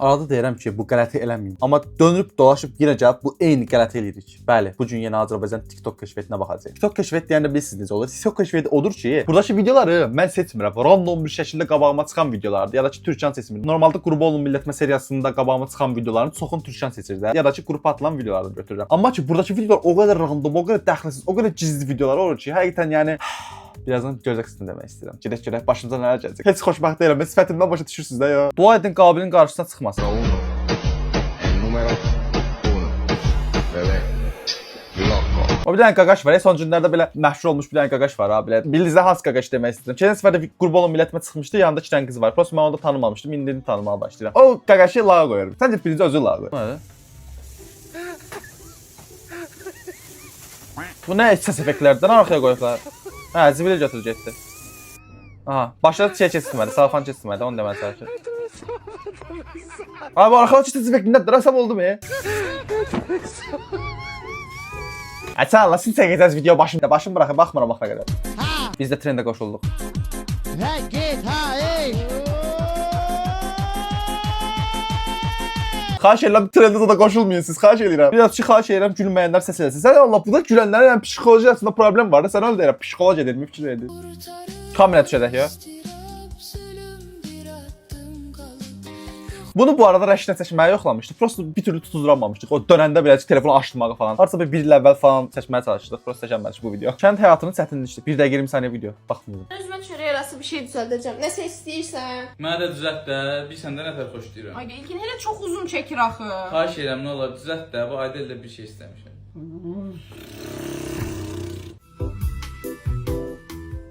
Arada deyirəm ki, bu qələti eləməyin. Amma dönüb dolaşıb yenə gəlib bu eyni qələti eləyirik. Bəli, bu gün yenə Azərbaycan TikTok keşfetinə baxacağıq. TikTok keşfet deyəndə bilirsiniz necə olur? TikTok keşfet odur ki, buradakı videoları mən seçmirəm. Random bir şəkildə qabağıma çıxan videolardır ya da ki, Türkçəni seçmirəm. Normalda qrup olun millətmə seriyasında qabağıma çıxan videoların çoxunu Türkçəni seçirəm ya da ki, qrupa atılan videoları götürürəm. Amma ki, buradakı videolar o qədər random, o qədər dəxilsiz, o qədər gizli videolar olur ki, həqiqətən yəni birazdan görəcəksiniz demək istəyirəm. Gedək başımıza nələr gələcək. Heç xoşbəxt deyiləm. Sifətimdən başa düşürsüz də ya. Dua edin qabilin qarşısına çıxmasın oğlum. O bir dənə qaqaş var. Son günlərdə belə məşhur olmuş bir dənə qaqaş var ha belə. Bildinizdə hansı qaqaş demək istəyirəm. Keçən səfər də qrup olun millətimə çıxmışdı. Yanında 2 dənə qız var. Prosta mən onu da tanımamışdım. İndi tanımağa başlayıram. O qaqaşı lağa qoyuram. Səncə birinci özü lağa qoy. Nədir? Bu nə səs effektlərdən arxaya qoyublar? Hə, zibili götürüb getdi. Aha, başladı şey keçmədi, salfan keçmədi, onu deməli çalışır. Abi arxada çıxdı effektindən rəsam oldu mu? Sən Allah, siz çəkəcəz video başım bıraxın, baxmıram axıra qədər. Biz də trendə qoşulduq. Hə, get, ha, ey! Xahiş edirəm, trendə də qoşulmayın siz, xahiş edirəm. Biraz ki, xahiş edirəm, gülməyənlər səs eləsin. Sən Allah, burada gülənlərin yəni psixoloji arasında problem var da, sən öyle deyirəm, psixoloji edir, fikir edir. Kamera düşədək ya. Bunu bu arada rəşdən çəkməyə yoxlamışdıq. Prosta bir türlü tutuzduramamışdıq. O dönəndə belə ki, telefonu açdırmağa falan. Harca bir il əvvəl falan çəkməyə çalışdıq. Prosta çəkmədik bu video. Kənd həyatının çətinlikdir. 1 dəqiqə 20 saniyə video. Baxmayın. Özümə çörək arası bir şey düzəldəcəm. Nəsə istəyirsən? Mənə də düzəlt də. Bir səndə nə tər xoş deyirəm. Ay, ilkin elə çox uzun çəkir axı. Xahiş edirəm, nə olar düzəlt də. Bu ayda elə bir şey istəmişəm.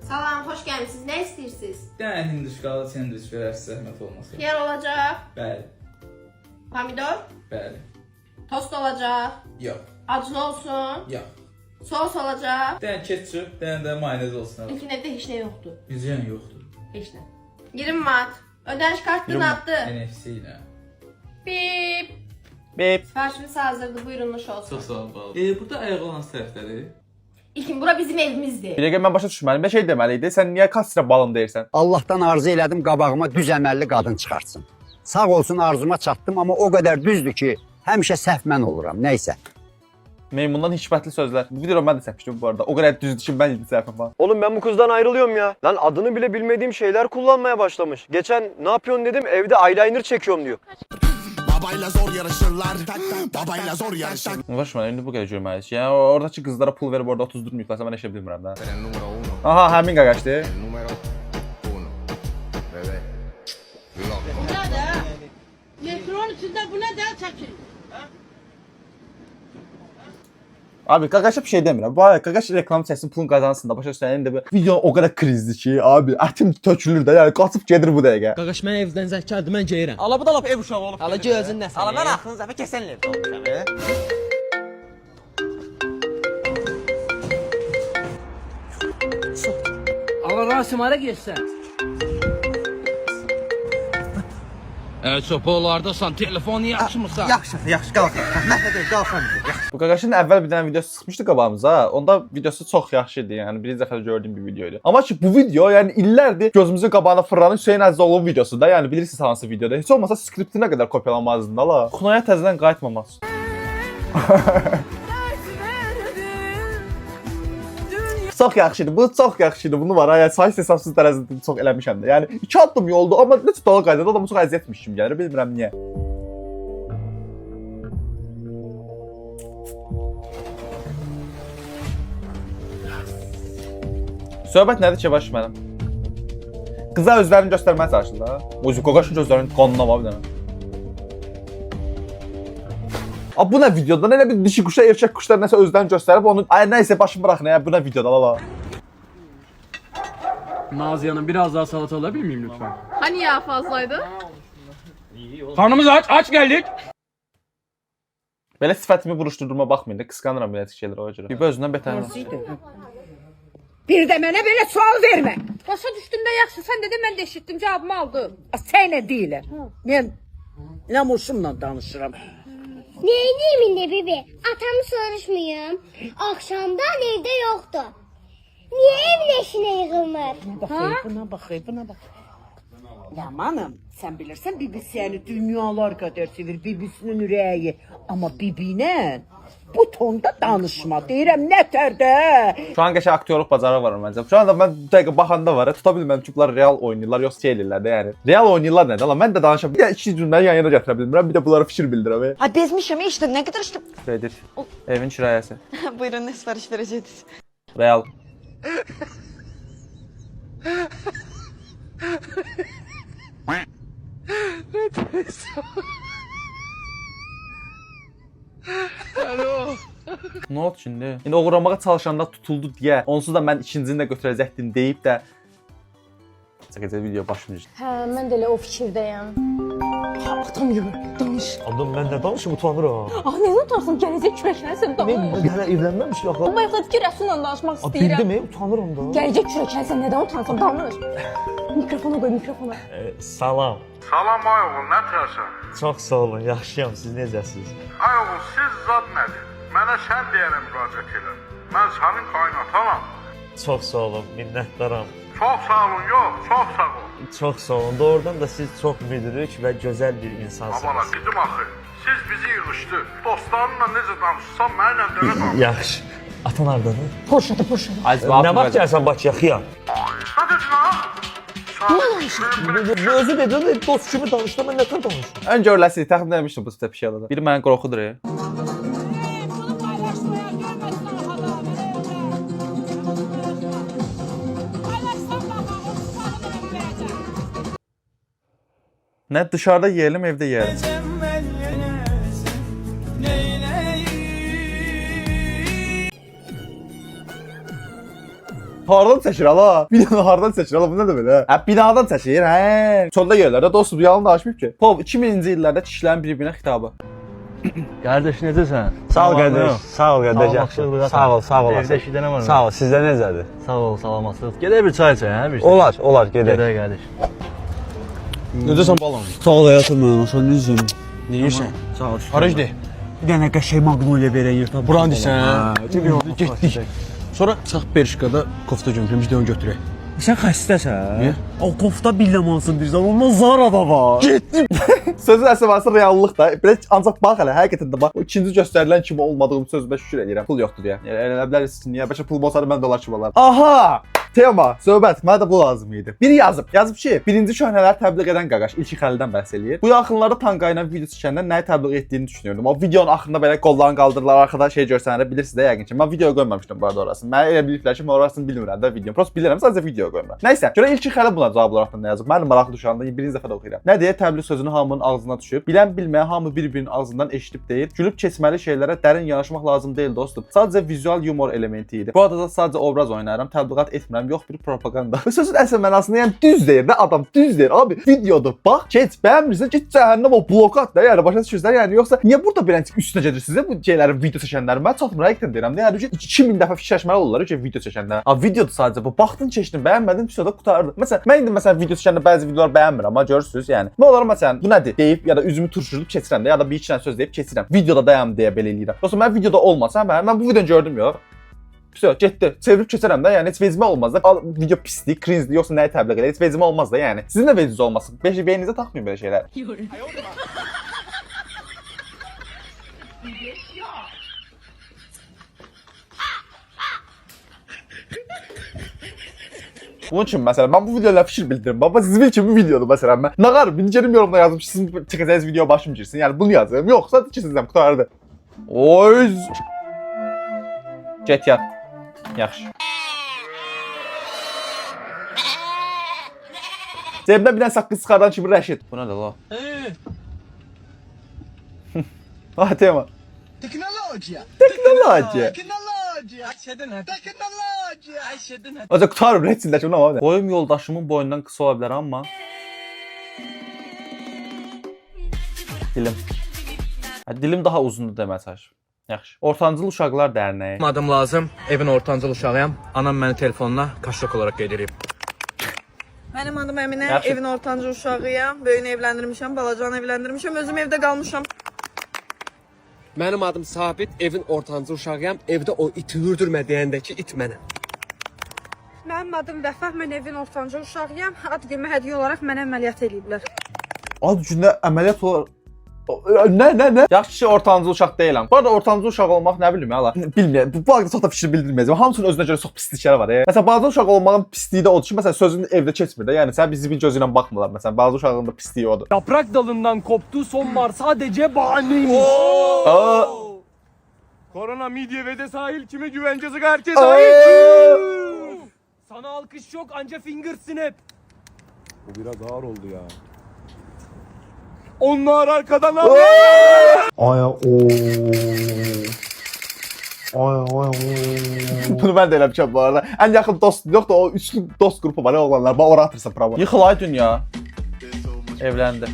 Salam, xoş gəlmisiniz. Nə istəyirsiniz? Yəni hinduşkalı sendviç verərsə zəhmət olmasın. Xiyar olacaq. Bəli. Pomidor. Bəli. Tost olacaq. Yox. Acılı olsun. Yox. Sos olacaq. Dənə ketçup, dənə də mayonez olsun. İlkin evdə heç nə yoxdur. Üzüyən yoxdur. Heç nə. 20 manat. Ödəniş kartını attı. NFC ilə. Bip. Bip. Sifarişimiz hazırdır. Buyurun, nuş olsun. Çox sağ ol, bal. Burada ayaq olan tərəfdədir. İlkin, bura bizim evimizdir. Bir dəqiqə mən başa düşməliyim. Bir şey deməli idi. Sən niyə kastra balım deyirsən? Allah'tan arzu elədim qabağıma düz əməlli qadın çıxartsın. Sağ olsun arzuma çatdım amma o qədər düzdür ki, həmişə səhv mən oluram. Nəysə. Meymundan hikmətli sözlər. Bu video mən də çəkmişdim bu arada. O qədər düzdür ki, mən idi səhvim falan. Oğlum ben bu kızdan ayrılıyorum ya. Lan adını bile bilmediğim şeyler kullanmaya başlamış. Geçen ne yapıyorsun dedim evde eyeliner çekiyorum diyor. Babayla zor yarışırlar. Babayla zor yarışırlar. Başım indi bu qədər görməliyik. Yəni oradakı qızlara pul verib orada 30 durmuyublarsa mən eşə bilmirəm də. Aha, həmin qaqaşdır. Metronun içinde bu ne der çekin? Abi qaqaşa bir şey demirəm. Bu qaqaş reklam çəksin, pulun qazansın da. Başa düşsən indi bu video o qədər krizdir ki, abi ətim tökülür də. Yəni qaçıb gedir bu dəqiqə. Qaqaş mən evdən zəkardır, mən geyirəm. Ala bu da lap ev uşağı olub. Ala gözün nəsə. Ala mən axırıncı dəfə keçən il evdə olmuşam. Ala Rasim hara getsən? Sopalardasan, telefonu yaxşımısan? Yaxşı, qalx. Məhvə deyil, qalxam. Bu qaqaşın əvvəl bir dənə videosu çıxmışdı qabağımıza. Onda videosu çox yaxşı idi. Yəni birinci dəfə gördüyüm bir video idi. Amma ki bu video yəni illərdir gözümüzün qabağına fırlanan Hüseyn Əzizovun videosu da. Yəni bilirsiniz hansı videoda. Heç olmasa skriptinə qədər kopyalanmazdın da la. Xunaya təzədən qayıtmamaq üçün. Çox yaxşıdır. Bu çox yaxşıdır. Bunu var. Yəni sayı hesabsız dərəcədə çox eləmişəm də. Yəni 2 addım yoldu, amma necə dala qaydada adamı çox əziyyətmiş kimi gəlir. Bilmirəm niyə. Söhbət nədir ki, baş mənim? Qıza özlərini göstərməyə çalışdı da. Ozu qaqaşın gözlərinin qanına var bir dənə. Abi bu nə videoda? Nə bir dişi quşa, erkək quşlar nəsə özlərini göstərib onu... Ay nəysə başım bıraxın ya, bu nə videoda la. Naziye Hanım biraz daha salata alabilir miyim lütfen? Hani ya fazlaydı? Karnımız aç geldik. Belə sifətimi buruşdurduğuma baxmayın da, qısqanıram belə şeylər o cürə. Bir özündən betər. Bir de mənə belə sual vermə. Başa düşdündə yaxşı, sən dedin, mən də eşitdim, cavabımı aldım. Sənə deyiləm. Mən namusumla danışıram. Neyiniyim indi bibi? Atamı soruşmuyum. Akşamdan evde yoktu. Niye evin eşine yığılmır? Buna bakayım. Yamanım, sen bilirsen Bibi seni dünyalar kadar sevir, Bibisinin ürəyi. Ama Bibi'yle bu tonda danışma, deyirəm nətərdə. Şu an qəşəng aktyorluq bacarığı var məncə. Şu anda mən dəqiqə baxanda var, tuta bilmirəm ki, bunlar real oynayırlar, yoxsa şey eləyirlər də yəni. Real oynayırlar nədir? Allah mən də danışam. Bir də iki cümləni yan yana gətirə bilmirəm, bir də bunlara fikir bildirəm. Ay bezmişim işte ne kadar işte. Şeydir. Evin kirayəsi. Buyurun ne sipariş vereceksiniz? Real. Ne oldu şimdi? İndi uğramağa çalışanda tutuldu diye, onsuz da mən ikincini də götürəcəkdim deyib də çəkəcək video başlayacaq. Hə, mən də elə o fikirdəyəm. Atam gibi danış. Adam ben de danışım utanırım. Ah, nə utansın, gələcək kürəklərsən danış. Hala evlenmemiş ya. Amma yaxud ki, Rəsul'la danışmaq Bildi istəyirəm. mi? Utanırım da. Gələcək kürəklərsən, nədən utansın, danış. Mikrofona qoy, mikrofona. Salam. Salam ay oğul, nə tərsən? Çox sağ olun. Yaxşıyam. Siz necəsiniz? Ay oğul, siz zad nədir? Mənə sən deyərəm müraciət elə. Mən sənin qaynatanam. Çox sağ olun. Minnətdaram. Çox sağ olun, yox, çox sağ olun. Çox sağ olun. Doğrudan da siz çox müdrik və gözəl bir Abala, insansınız. qızım axı, siz bizi yığışdır. Dostlarınla necə danışsan, mənlə də elə danış. Yaxşı. Atan hardadır? Porşada, porşada. Nə vaxt gəlsən Bakıya xiyam? Nə dedin ha? Özü dedi, dost kimi danışdı, mən nətər danışdım? Öncə öləsi təxmin etmişdim bu step şeylərdə. Biri məni qorxudur. Nə dışarıda yiyelim, evdə yiyelim. Hardan çəkir ala? Binanı hardan çəkir ala? Bu nədir belə? Hə, binadan çəkir, hə. Çöldə yerlərdə dostum, yalan danışmayıb ki. Pov 2000-ci illərdə kişilərin bir-birinə xitabı. Kardeş necəsən? Sağ ol qardaş. Sağ ol qardaş. Yaxşı. Sağ ol, sağ ol. Evdə işi nə var? Sağ ol. Sizdə necədir? Sağ ol, salamatçılıq. Gedək bir çay içək, hə? Bir şey. Olar, gedək. Gedək qardeş. Necəsən balam? Sağ ol həyatım mən, sən necəsən? Neyirsən? Sağ ol. Harajdı. Bir dənə qəşəng maqnoliya verən yer tap. Buran desən. Getdik. Sonra çıx Berşkada kofta gömrüm, bir də onu götürək. Sən xəstəsən? Niyə? O kofta billamansın deyirsən, ondan Zarada var. Getdim. Sözün əsası reallıqdır da. Belə ancaq bax hələ, həqiqətən də bax. O ikinci göstərilən kimi olmadığım sözümə şükür edirəm. Pul yoxdur deyə. Elə bilərsiniz niyə? Bəlkə pul olsa mən dolar kimi olarım. Aha! Tema, söhbət. Mənə də bu lazım idi. Biri yazıb ki, birinci köhnələri təbliğ edən qaqaş İlki Xəlildən bəhs eləyir. Bu yaxınlarda Tanqa ilə video çəkəndə nəyi təbliğ etdiyini düşünürdüm. O videonun axırında belə qollarını qaldırırlar, arxada şey görsənir, bilirsiniz də yəqin ki. Mən video qoymamışdım bu arada orasını. Mən elə biliblər ki, mən orasını bilmirəm də videonu. Prosta bilirəm, sadəcə video qoymuram. Nəysə, görə İlki Xəlil buna cavab olaraq nə yazıb? Mənim maraqlı düşəndə birinci dəfə də oxuyuram. Nə deyə təbliğ sözünü hamının ağzına düşüb, bilən bilməyə hamı bir-birinin ağzından eşidib deyir. Gülüb keçməli şeylərə dərin yanaşmaq lazım deyil dostum. Sadəcə vizual yumor elementi idi. Bu arada da sadəcə obraz oynayıram, təbliğat etmirəm, yox bir propaganda. Bu sözün əsl mənasında yəni düz deyir də adam, düz deyir. Abi videoda bax, keç, bəyənmirsən, get cəhənnəm o blokat da, yəni başa düşürsünüz yəni yoxsa niyə burada beləncə üstünə gedirsiniz bu şeylərin video çəkənlərin? Mən çatmır həqiqətən deyirəm də, yəni 2000 dəfə fikirləşməli olurlar ki, video çəkəndə. Abi videoda sadəcə bu baxdın, keçdin, bəyənmədin, pseudo qutardı. Məsələn, mən indi video çəkəndə bəzi videolar bəyənmirəm, amma görürsüz yəni. Nə olar məsələn, bu nədir deyib ya da üzümü turşudub keçirəm də, ya da bir iki dənə söz deyib keçirəm. Videoda dayanım deyə belə eləyirəm. Dostum mən videoda olmasam, mən bu videonu gördüm yox. Psio, getdi. Çevirib keçərəm də, yəni heç vecimə olmaz da. Video pislik, cringe, yoxsa nəyi təbliğ edir, heç vecimə olmaz da, yəni. Sizin də veciniz olmasın. Beyninizə taxmayın belə şeylər. Bunun üçün məsələn, mən bu videoyla fikir bildirim. Baba sizin kimi videodur məsələn mən. Nağar, biləcərim yorumda yazım ki, sizin çəkəcəyiniz video başım girsin. Yəni bunu yazıyorum. Yoxsa ikisizdən qutardı. Oy! Get yat. Yaxşı. Cebimdə bir dənə saqqız çıxardan kimi Rəşid. Bu nədir la? Ha, tema. Teknolojiya. Teknolojiya. Teknolojiya. Ancaq qutarım Rəşidindəki bunu ama. Boyum yoldaşımın boyundan qısa ola bilər amma. Dilim. Dilim daha uzundur deməsəş. Yaxşı. Ortancıl Uşaqlar Dərnəyi. Adım lazım, evin ortancıl uşağıyam. Anam məni telefonla kaşlıq olaraq qeyd edib. Benim adım Emine, Yaxşı. evin ortancı uşağıyam. Böyünü evlendirmişim, balacanı evlendirmişim. Özüm evde kalmışım. Mənim adım Sabit, evin ortancıl uşağıyam. Evdə o iti hürdürmə deyəndəki it mənəm. Mənim adım Vəfa, mən evin ortancı uşağıyam. Ad günümə hədiyyə olaraq mənə əməliyyat eləyiblər. Ad gündə əməliyyat olar. Nə? Yaxşı ki, ortancıl uşaq deyiləm. Bu arada ortancıl uşaq olmaq nə bilim ya. Bilmirəm. Bu haqqda çox da fikir bildirməyəcəm. Hamısının özünə görə çox pislikləri var. Məsələn, bazı uşaq olmağın pisliyi də odur ki, məsələn, sözün evdə keçmir də. Yəni sən bizi bir gözü ilə baxmırlar. Məsələn, bazı uşağın da pisliyi odur. Yaprak dalından koptu, sonbahar sadece bahaneymiş. Korona, midye ve de sahil kime güveneceğiz? Herkes sahil. Sana alkış yok, anca finger snap. Bu biraz ağır oldu ya. Onlar arkadan alıyor. Bunu mən də eləmişəm bu arada. Ən yaxın dost yox da o üçlü dost qrupu var ya oğlanlar. Bax ora atırsan prava. Yıxıl ay dünya. Evləndi.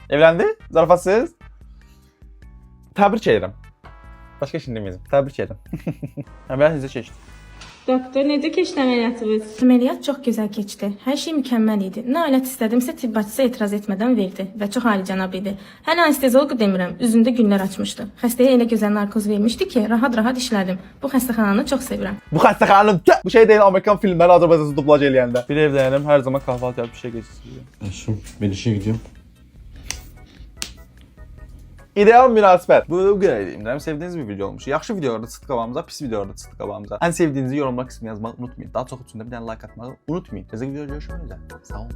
Evləndi? Zarafatsız? Təbrik edirəm. Başqa şey deməyəcəm. Təbrik edirəm. Əməliyyat necə keçdi? Doktor, necə keçdi əməliyyatınız? Əməliyyat çox gözəl keçdi. Hər şey mükəmməl idi. Nə alət istədimsə tibb bacısı etiraz etmədən verdi və çox alicənab idi. Hələ anestezoloq demirəm, üzündə günlər açmışdı. Xəstəyə elə gözəl narkoz vermişdi ki, rahat-rahat işlədim. Bu xəstəxananı çox sevirəm. Bu xəstəxananın bu şey deyil, Amerikan filmləri Azərbaycanca dublaj eləyəndə. Bir evlənirəm, hər zaman kahvaltı yapıb bir şey keçirirəm. Aşkım ben işe gidiyorum. İdeal münasibət. Bu qədər deyim. Sevdiyiniz bir video olmuş. Yaxşı videolarda çıxdı qabağımıza, pis videolarda çıxdı qabağımıza. Ən sevdiyinizi yorumlar qismına yazmağı unutmayın. Daha çox üçün də bir dənə like atmağı unutmayın. Təzə videoda görüşmək üzrə. Sağ olun.